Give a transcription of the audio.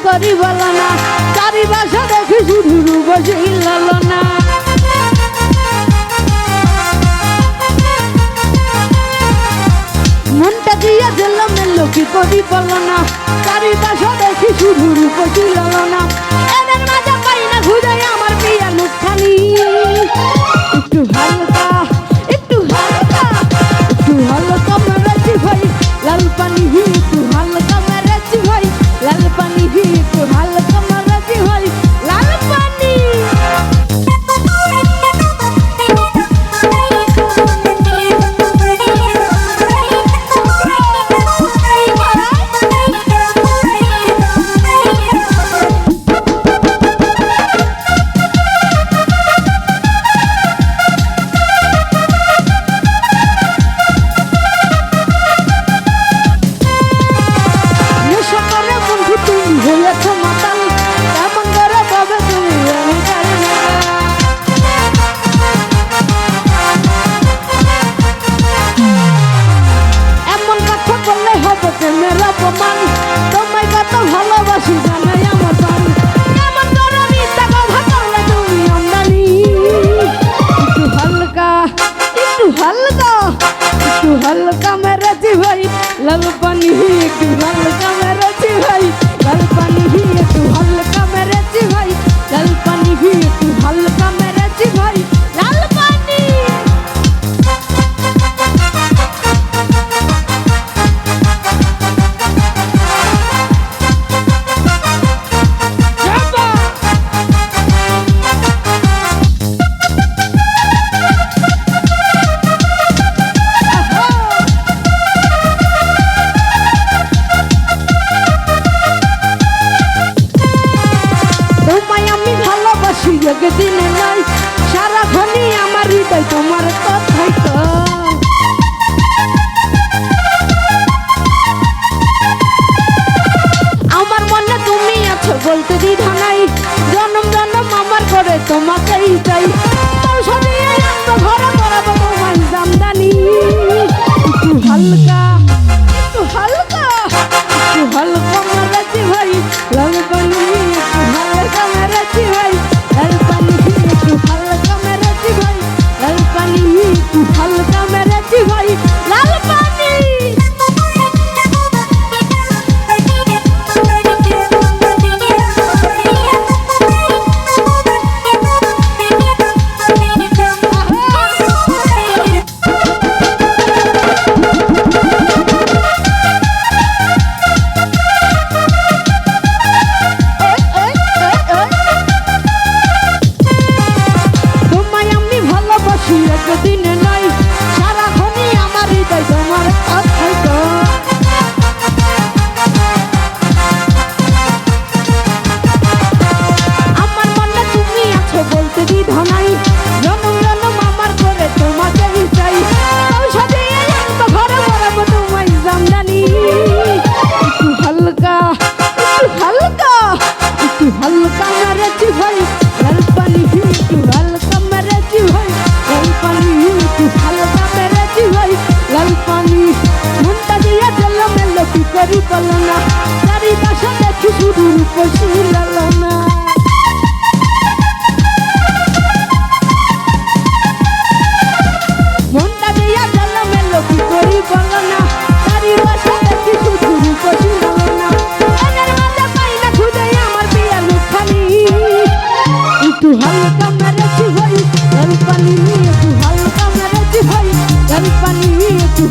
করি বলো না চারি বাসা দেখি শুধু বসে লালো না মনটা দিয়া দিলাম মেলো কি করি বলো না চারি বাসা দেখি শুধু বসে লালো না এদের মাঝে পাই না খুঁজে আমার প্রিয়া মুখখানি একটু হালকা একটু হালকা একটু হালকা মেরেছি ভাই লাল পানি একটু হালকা মেরেছি ভাই লাল পানি একটু হালকা মেরেছি ভাই লাল পানি তোমায় কত ভালোবাসি জানাই আমার প্রাণ এমন করে মিথ্যা কথা করলে তুমি আমদানি একটু হালকা একটু হালকা একটু হালকা মেরেছি ভাই লাল পানি একটু হালকা মেরেছি ভাই লাল পানি একটু হালকা মেরেছি ভাই লাল পানি একটু হালকা মেরেছি ভাই লাল পানি দিনে নাই সারাক্ষণই আমার হৃদয় তোমার কথাই তো আমার মনে তুমি আছো বলতে দ্বিধা নাই জনম জনম আমার করে তোমাকেই চাই ঘরে করাবো তোমার জামদানি একটু হালকা একটু হালকা একটু হালকা মেরেছি ভাই লাল পানি একটু হালকা মেরেছি ভাই লাল পানি একটু হালকা মেরেছি ভাই লাল পানি একটু হালকা মেরেছি ভাই লাল পানি দিনে নাই সারাক্ষণই আমার হৃদয় তোমার কথাই তো আমার মনে তুমি আছো বলতে দ্বিধা নাই জনম জনম আমার করে তোমাকেই চাই ঘরে বরাবর তোমায় জামদানি একটু হালকা একটু হালকা একটু হালকা মেরেছি ভাই লাল পানি একটু হালকা মেরেছি ভাই লাল পানি একটু হালকা মেরেছি ভাই লাল পানি মনটা দিয়ে চলো মেলো কি করি বলো না চারি বাসা দেখি শুধু রূপসী লালো না মনটা দিয়ে চলো মেলো কি করি বলো না চারি বাসা দেখি শুধু রূপসী লালো না এদের মাঝে পাই না খুঁজে আমার প্রিয়া মুখখানি একটু হালকা মেরেছি ভাই লাল পানি একটু হালকা মেরেছি ভাই লাল পানি একটু